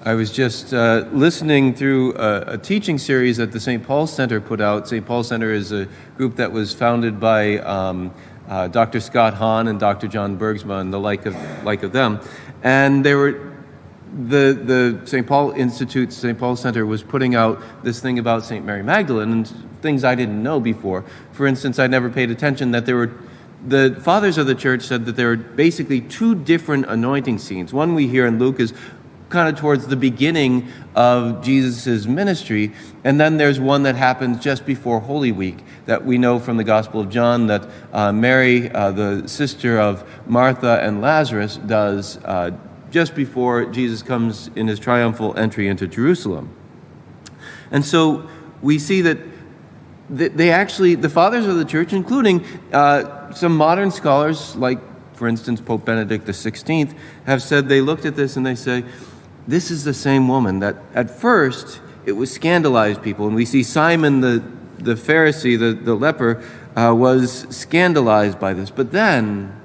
I was just listening through a teaching series that the St. Paul Center put out. St. Paul Center is a group that was founded by Dr. Scott Hahn and Dr. John Bergsma and the like of them. And they were the St. Paul Institute, St. Paul Center was putting out this thing about St. Mary Magdalene and things I didn't know before. For instance, I never paid attention that the fathers of the church said that there were basically two different anointing scenes. One we hear in Luke is kind of towards the beginning of Jesus' ministry, and then there's one that happens just before Holy Week that we know from the Gospel of John that Mary, the sister of Martha and Lazarus, does just before Jesus comes in his triumphal entry into Jerusalem. And so we see that they actually, the fathers of the church, including some modern scholars like, for instance, Pope Benedict XVI, have said they looked at this and they say, this is the same woman that at first it was scandalized people. And we see Simon the Pharisee, the leper, was scandalized by this. But then,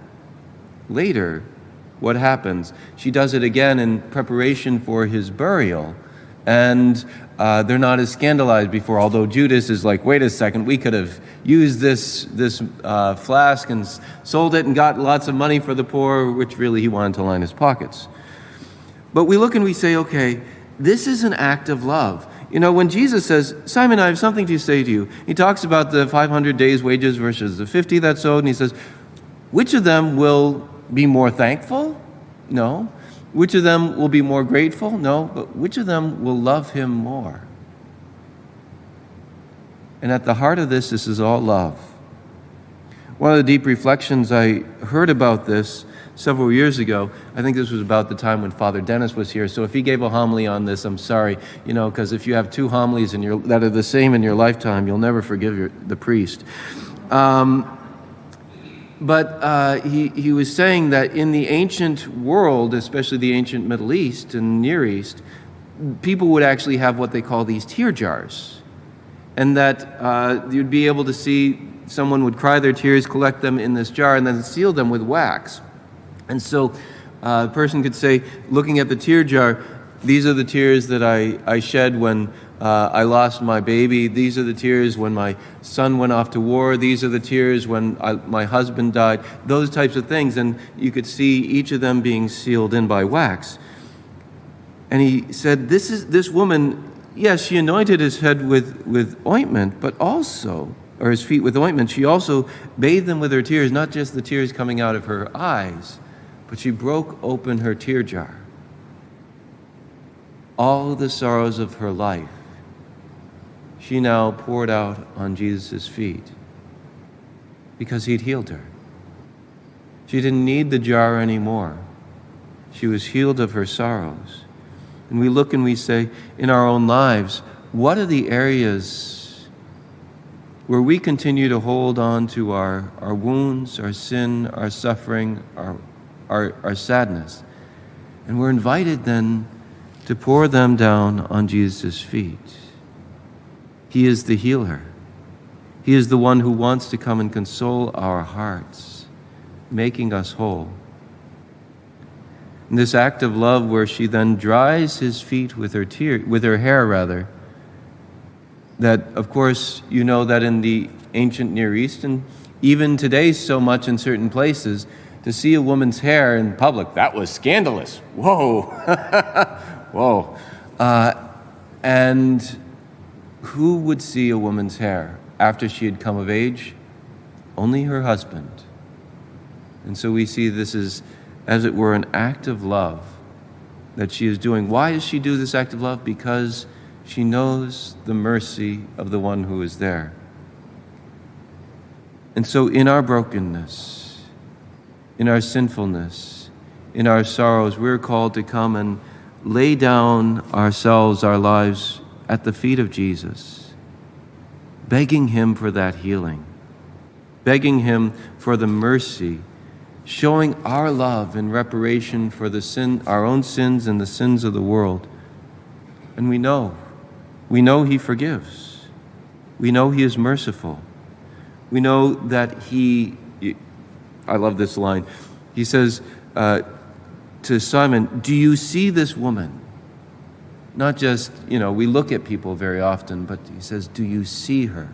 later, what happens? She does it again in preparation for his burial. And they're not as scandalized before, although Judas is like, wait a second, we could have used this flask and sold it and got lots of money for the poor, which really he wanted to line his pockets. But we look and we say, okay, this is an act of love. You know, when Jesus says, Simon, I have something to say to you, he talks about the 500 days' wages versus the 50 that's owed, and he says, which of them will be more thankful? No. Which of them will be more grateful? No. But which of them will love him more? And at the heart of this is all love. One of the deep reflections I heard about this several years ago, I think this was about the time when Father Dennis was here. So if he gave a homily on this, I'm sorry, because if you have two homilies that are the same in your lifetime, you'll never forgive the priest. But he was saying that in the ancient world, especially the ancient Middle East and Near East, people would actually have what they call these tear jars. And that you'd be able to see someone would cry their tears, collect them in this jar, and then seal them with wax. And so a person could say, looking at the tear jar, these are the tears that I shed when I lost my baby. These are the tears when my son went off to war. These are the tears when my husband died. Those types of things. And you could see each of them being sealed in by wax. And he said, this woman, yes, she anointed his head with ointment, but also, or his feet with ointment, she also bathed them with her tears, not just the tears coming out of her eyes, but she broke open her tear jar. All the sorrows of her life, she now poured out on Jesus' feet because he'd healed her. She didn't need the jar anymore. She was healed of her sorrows. And we look and we say, in our own lives, what are the areas where we continue to hold on to our wounds, our sin, our suffering, our sadness? And we're invited then to pour them down on Jesus' feet. He is the healer. He is the one who wants to come and console our hearts, making us whole. In this act of love where she then dries his feet with her hair, that of course you know that in the ancient Near East and even today so much in certain places, to see a woman's hair in public, that was scandalous. Whoa. Whoa. And who would see a woman's hair after she had come of age? Only her husband. And so we see this is, as it were, an act of love that she is doing. Why does she do this act of love? Because she knows the mercy of the one who is there. And so in our brokenness, in our sinfulness, in our sorrows, we're called to come and lay down ourselves, our lives, at the feet of Jesus, begging him for that healing, begging him for the mercy, showing our love in reparation for the sin, our own sins and the sins of the world. And we know he forgives. We know he is merciful. We know that I love this line. He says to Simon, do you see this woman? Not just, we look at people very often, but he says, do you see her?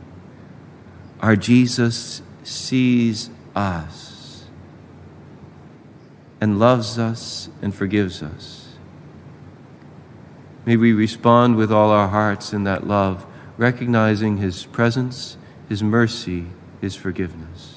Our Jesus sees us and loves us and forgives us. May we respond with all our hearts in that love, recognizing his presence, his mercy, his forgiveness.